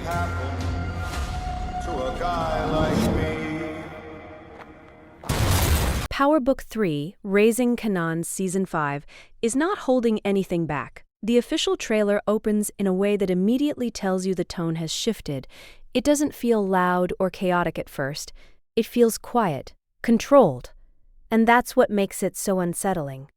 happen to a guy like me? Power Book 3, Raising Kanan Season 5, is not holding anything back. The official trailer opens in a way that immediately tells you the tone has shifted. It doesn't feel loud or chaotic at first. It feels quiet, controlled. And that's what makes it so unsettling.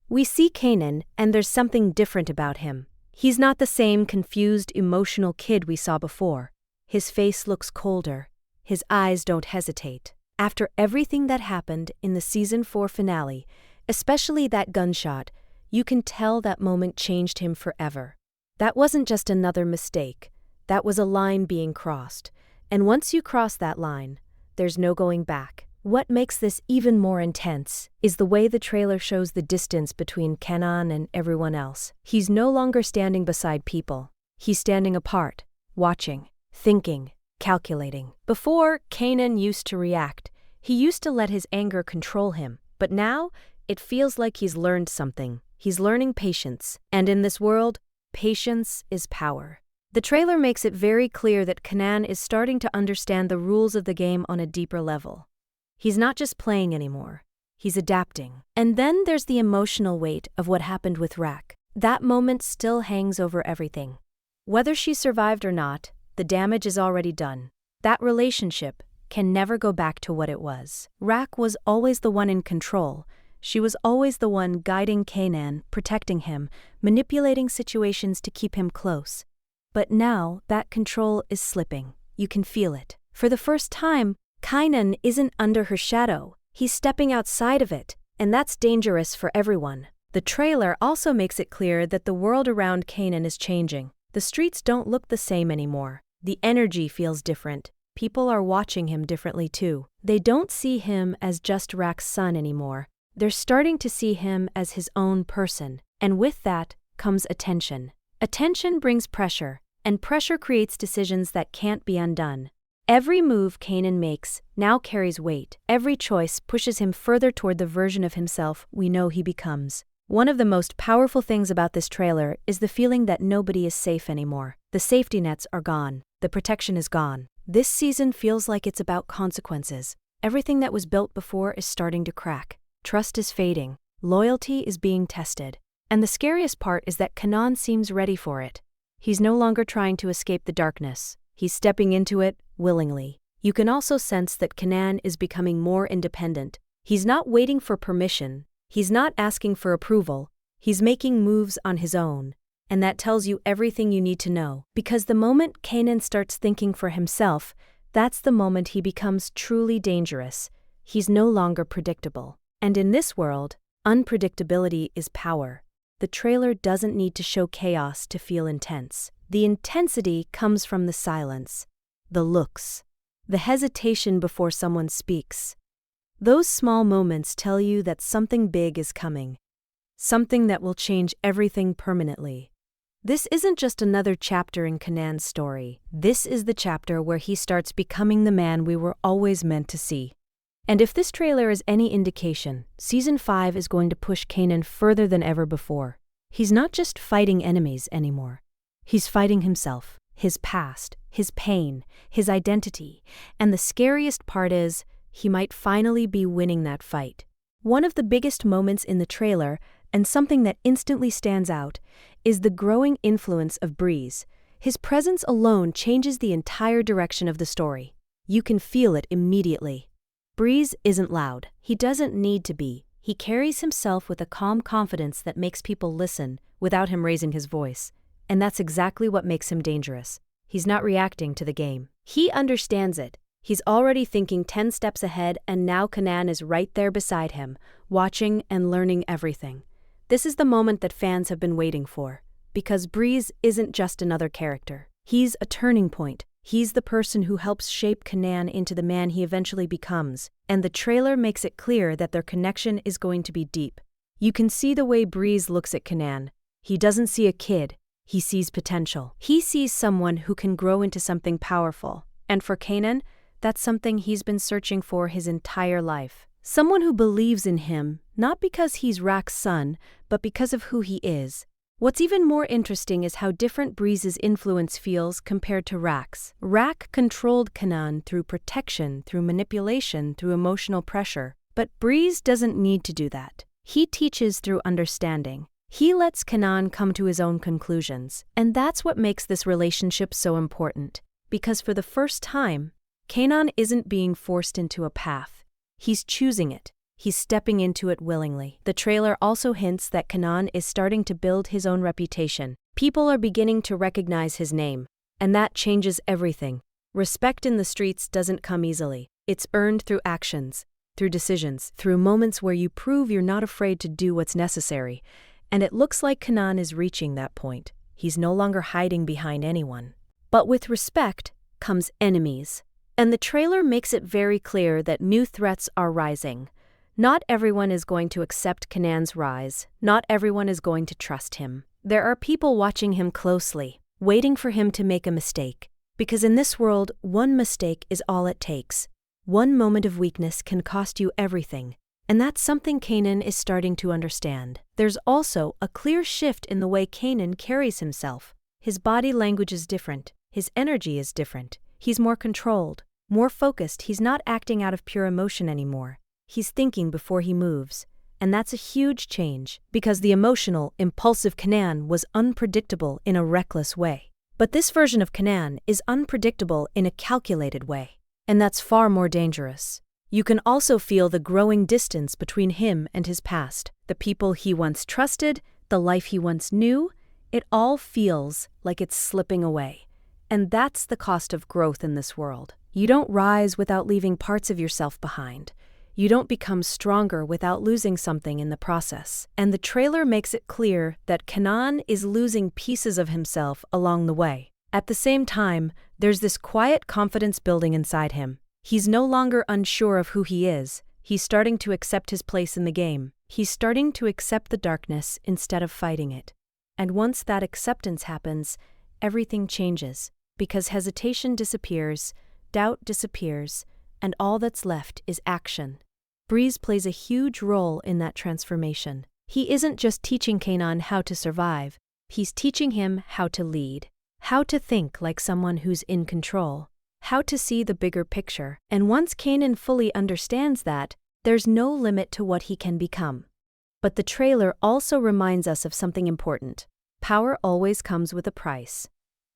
We see Kanan, and there's something different about him. He's not the same confused, emotional kid we saw before. His face looks colder. His eyes don't hesitate. After everything that happened in the Season 4 finale, especially that gunshot, you can tell that moment changed him forever. That wasn't just another mistake. That was a line being crossed. And once you cross that line, there's no going back. What makes this even more intense is the way the trailer shows the distance between Kanan and everyone else. He's no longer standing beside people. He's standing apart, watching, thinking, calculating. Before, Kanan used to react. He used to let his anger control him. But now, it feels like he's learned something. He's learning patience. And in this world, patience is power. The trailer makes it very clear that Kanan is starting to understand the rules of the game on a deeper level. He's not just playing anymore. He's adapting. And then there's the emotional weight of what happened with Rak. That moment still hangs over everything. Whether she survived or not, the damage is already done. That relationship can never go back to what it was. Rak was always the one in control. She was always the one guiding Kanan, protecting him, manipulating situations to keep him close. But now, that control is slipping. You can feel it. For the first time, Kanan isn't under her shadow. He's stepping outside of it, and that's dangerous for everyone. The trailer also makes it clear that the world around Kanan is changing. The streets don't look the same anymore. The energy feels different. People are watching him differently too. They don't see him as just Rak's son anymore. They're starting to see him as his own person. And with that comes attention. Attention brings pressure, and pressure creates decisions that can't be undone. Every move Kanan makes now carries weight. Every choice pushes him further toward the version of himself we know he becomes. One of the most powerful things about this trailer is the feeling that nobody is safe anymore. The safety nets are gone. The protection is gone. This season feels like it's about consequences. Everything that was built before is starting to crack. Trust is fading. Loyalty is being tested. And the scariest part is that Kanan seems ready for it. He's no longer trying to escape the darkness. He's stepping into it willingly. You can also sense that Kanan is becoming more independent. He's not waiting for permission. He's not asking for approval. He's making moves on his own. And that tells you everything you need to know. Because the moment Kanan starts thinking for himself, that's the moment he becomes truly dangerous. He's no longer predictable. And in this world, unpredictability is power. The trailer doesn't need to show chaos to feel intense. The intensity comes from the silence, the looks, the hesitation before someone speaks. Those small moments tell you that something big is coming, something that will change everything permanently. This isn't just another chapter in Kanan's story. This is the chapter where he starts becoming the man we were always meant to see. And if this trailer is any indication, Season 5 is going to push Kanan further than ever before. He's not just fighting enemies anymore. He's fighting himself, his past, his pain, his identity, and the scariest part is, he might finally be winning that fight. One of the biggest moments in the trailer, and something that instantly stands out, is the growing influence of Breeze. His presence alone changes the entire direction of the story. You can feel it immediately. Breeze isn't loud. He doesn't need to be. He carries himself with a calm confidence that makes people listen without him raising his voice. And that's exactly what makes him dangerous. He's not reacting to the game. He understands it. He's already thinking 10 steps ahead, and now Kanan is right there beside him, watching and learning everything. This is the moment that fans have been waiting for. Because Breeze isn't just another character. He's a turning point. He's the person who helps shape Kanan into the man he eventually becomes. And the trailer makes it clear that their connection is going to be deep. You can see the way Breeze looks at Kanan. He doesn't see a kid. He sees potential. He sees someone who can grow into something powerful. And for Kanan, that's something he's been searching for his entire life. Someone who believes in him, not because he's Rak's son, but because of who he is. What's even more interesting is how different Breeze's influence feels compared to Rak's. Rak controlled Kanan through protection, through manipulation, through emotional pressure. But Breeze doesn't need to do that. He teaches through understanding. He lets Kanan come to his own conclusions. And that's what makes this relationship so important. Because for the first time, Kanan isn't being forced into a path. He's choosing it. He's stepping into it willingly. The trailer also hints that Kanan is starting to build his own reputation. People are beginning to recognize his name. And that changes everything. Respect in the streets doesn't come easily. It's earned through actions, through decisions, through moments where you prove you're not afraid to do what's necessary. And it looks like Kanan is reaching that point. He's no longer hiding behind anyone. But with respect comes enemies. And the trailer makes it very clear that new threats are rising. Not everyone is going to accept Kanan's rise. Not everyone is going to trust him. There are people watching him closely, waiting for him to make a mistake. Because in this world, one mistake is all it takes. One moment of weakness can cost you everything. And that's something Kanan is starting to understand. There's also a clear shift in the way Kanan carries himself. His body language is different. His energy is different. He's more controlled, more focused. He's not acting out of pure emotion anymore. He's thinking before he moves. And that's a huge change, because the emotional, impulsive Kanan was unpredictable in a reckless way. But this version of Kanan is unpredictable in a calculated way. And that's far more dangerous. You can also feel the growing distance between him and his past. The people he once trusted, the life he once knew, it all feels like it's slipping away. And that's the cost of growth in this world. You don't rise without leaving parts of yourself behind. You don't become stronger without losing something in the process. And the trailer makes it clear that Kanan is losing pieces of himself along the way. At the same time, there's this quiet confidence building inside him. He's no longer unsure of who he is. He's starting to accept his place in the game. He's starting to accept the darkness instead of fighting it. And once that acceptance happens, everything changes. Because hesitation disappears, doubt disappears, and all that's left is action. Breeze plays a huge role in that transformation. He isn't just teaching Kanan how to survive, he's teaching him how to lead, how to think like someone who's in control, how to see the bigger picture. And once Kanan fully understands that, there's no limit to what he can become. But the trailer also reminds us of something important. Power always comes with a price.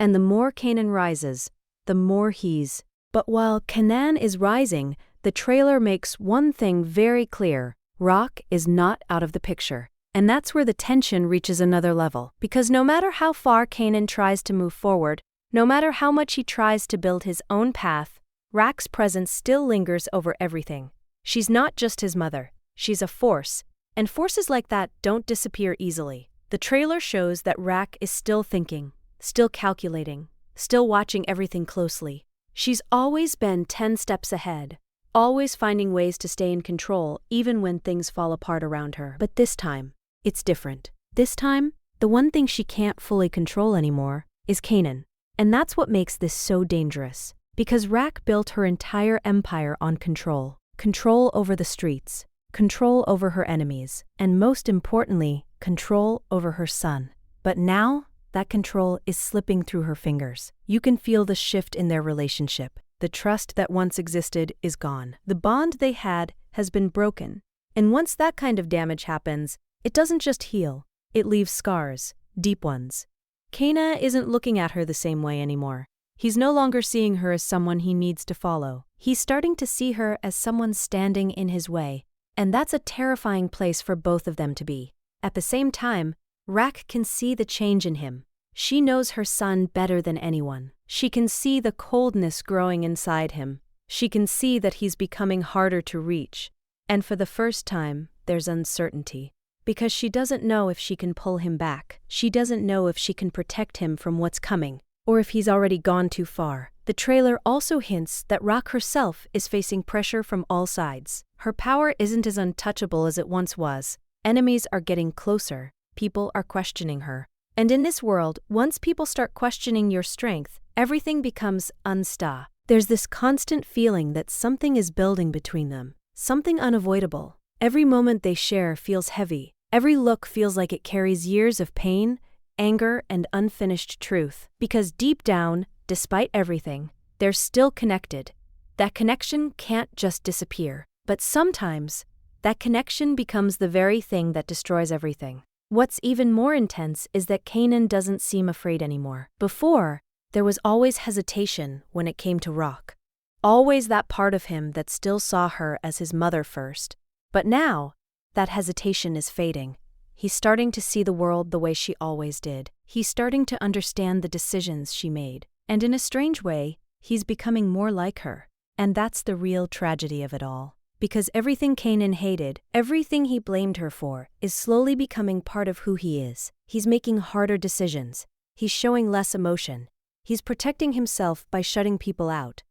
And the more Kanan rises, the more he's. But while Kanan is rising, the trailer makes one thing very clear. Rock is not out of the picture. And that's where the tension reaches another level. Because no matter how far Kanan tries to move forward, no matter how much he tries to build his own path, Rak's presence still lingers over everything. She's not just his mother. She's a force. And forces like that don't disappear easily. The trailer shows that Rak is still thinking, still calculating, still watching everything closely. She's always been 10 steps ahead. Always finding ways to stay in control even when things fall apart around her. But this time, it's different. This time, the one thing she can't fully control anymore is Kanan. And that's what makes this so dangerous. Because Rak built her entire empire on control. Control over the streets, control over her enemies, and most importantly, control over her son. But now, that control is slipping through her fingers. You can feel the shift in their relationship. The trust that once existed is gone. The bond they had has been broken. And once that kind of damage happens, it doesn't just heal, it leaves scars, deep ones. Kanan isn't looking at her the same way anymore. He's no longer seeing her as someone he needs to follow. He's starting to see her as someone standing in his way. And that's a terrifying place for both of them to be. At the same time, Rak can see the change in him. She knows her son better than anyone. She can see the coldness growing inside him. She can see that he's becoming harder to reach. And for the first time, there's uncertainty. Because she doesn't know if she can pull him back. She doesn't know if she can protect him from what's coming, or if he's already gone too far. The trailer also hints that Rak herself is facing pressure from all sides. Her power isn't as untouchable as it once was. Enemies are getting closer. People are questioning her. And in this world, once people start questioning your strength, everything becomes unsta. There's this constant feeling that something is building between them, something unavoidable. Every moment they share feels heavy. Every look feels like it carries years of pain, anger and unfinished truth. Because deep down, despite everything, they're still connected. That connection can't just disappear. But sometimes, that connection becomes the very thing that destroys everything. What's even more intense is that Kanan doesn't seem afraid anymore. Before, there was always hesitation when it came to Rock. Always that part of him that still saw her as his mother first. But now, that hesitation is fading. He's starting to see the world the way she always did. He's starting to understand the decisions she made. And in a strange way, he's becoming more like her. And that's the real tragedy of it all. Because everything Kanan hated, everything he blamed her for, is slowly becoming part of who he is. He's making harder decisions. He's showing less emotion. He's protecting himself by shutting people out.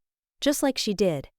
Just like she did.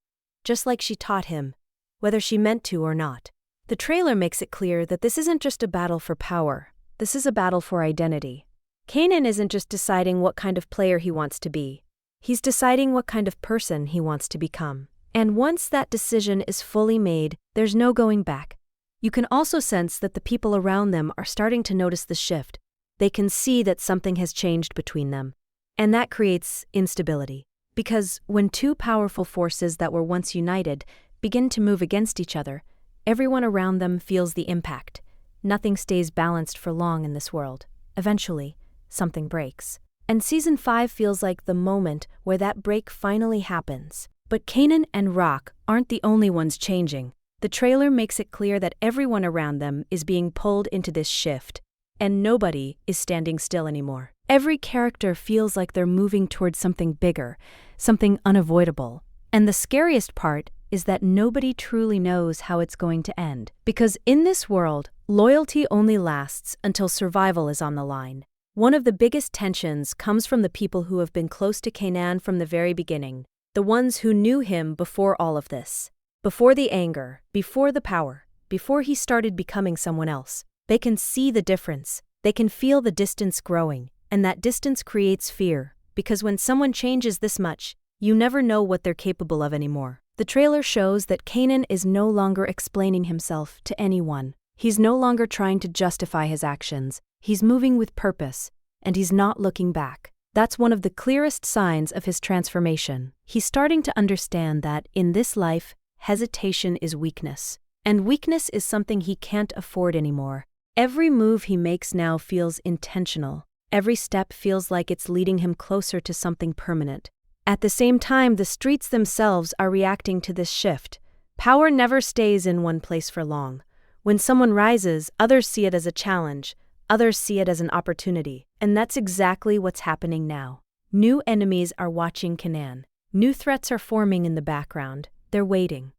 Just like she taught him, whether she meant to or not. The trailer makes it clear that this isn't just a battle for power. This is a battle for identity. Kanan isn't just deciding what kind of player he wants to be. He's deciding what kind of person he wants to become. And once that decision is fully made, there's no going back. You can also sense that the people around them are starting to notice the shift. They can see that something has changed between them. And that creates instability. Because when two powerful forces that were once united begin to move against each other, everyone around them feels the impact. Nothing stays balanced for long in this world. Eventually, something breaks. And Season 5 feels like the moment where that break finally happens. But Kanan and Rock aren't the only ones changing. The trailer makes it clear that everyone around them is being pulled into this shift, and nobody is standing still anymore. Every character feels like they're moving towards something bigger, something unavoidable. And the scariest part is that nobody truly knows how it's going to end. Because in this world, loyalty only lasts until survival is on the line. One of the biggest tensions comes from the people who have been close to Kanan from the very beginning. The ones who knew him before all of this. Before the anger, before the power, before he started becoming someone else. They can see the difference. They can feel the distance growing. And that distance creates fear. Because when someone changes this much, you never know what they're capable of anymore. The trailer shows that Kanan is no longer explaining himself to anyone. He's no longer trying to justify his actions. He's moving with purpose. And he's not looking back. That's one of the clearest signs of his transformation. He's starting to understand that, in this life, hesitation is weakness. And weakness is something he can't afford anymore. Every move he makes now feels intentional. Every step feels like it's leading him closer to something permanent. At the same time, the streets themselves are reacting to this shift. Power never stays in one place for long. When someone rises, others see it as a challenge. Others see it as an opportunity. And that's exactly what's happening now. New enemies are watching Kanan. New threats are forming in the background. They're waiting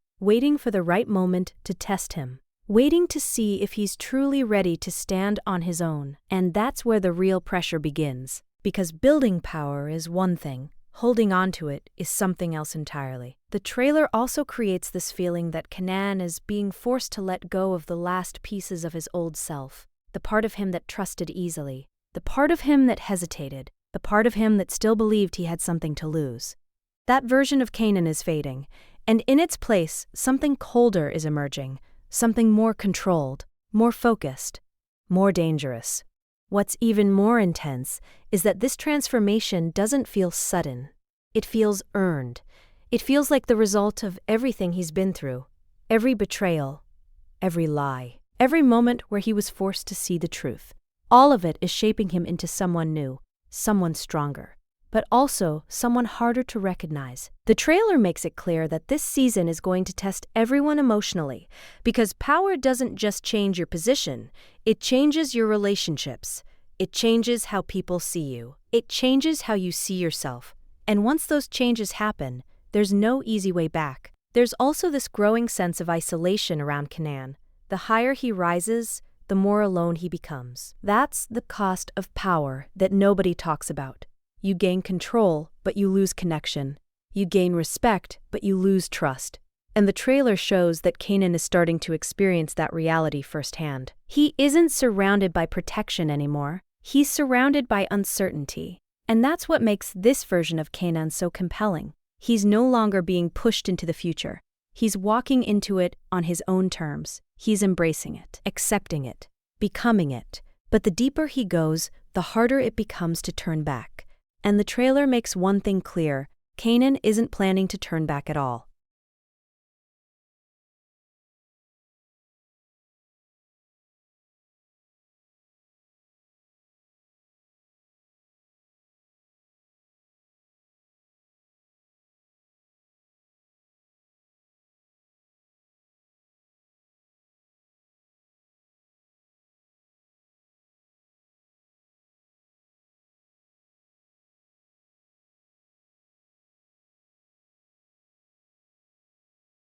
for the right moment to test him. Waiting to see if he's truly ready to stand on his own. And that's where the real pressure begins. Because building power is one thing. Holding on to it is something else entirely. The trailer also creates this feeling that Kanan is being forced to let go of the last pieces of his old self. The part of him that trusted easily. The part of him that hesitated. The part of him that still believed he had something to lose. That version of Kanan is fading. And in its place, something colder is emerging. Something more controlled, more focused, more dangerous. What's even more intense is that this transformation doesn't feel sudden. It feels earned. It feels like the result of everything he's been through. Every betrayal, every lie, every moment where he was forced to see the truth. All of it is shaping him into someone new, someone stronger, but also someone harder to recognize. The trailer makes it clear that this season is going to test everyone emotionally, because power doesn't just change your position, it changes your relationships. It changes how people see you. It changes how you see yourself. And once those changes happen, there's no easy way back. There's also this growing sense of isolation around Kanan. The higher he rises, the more alone he becomes. That's the cost of power that nobody talks about. You gain control, but you lose connection. You gain respect, but you lose trust. And the trailer shows that Kanan is starting to experience that reality firsthand. He isn't surrounded by protection anymore. He's surrounded by uncertainty. And that's what makes this version of Kanan so compelling. He's no longer being pushed into the future. He's walking into it on his own terms. He's embracing it, accepting it, becoming it. But the deeper he goes, the harder it becomes to turn back. And the trailer makes one thing clear: Kanan isn't planning to turn back at all.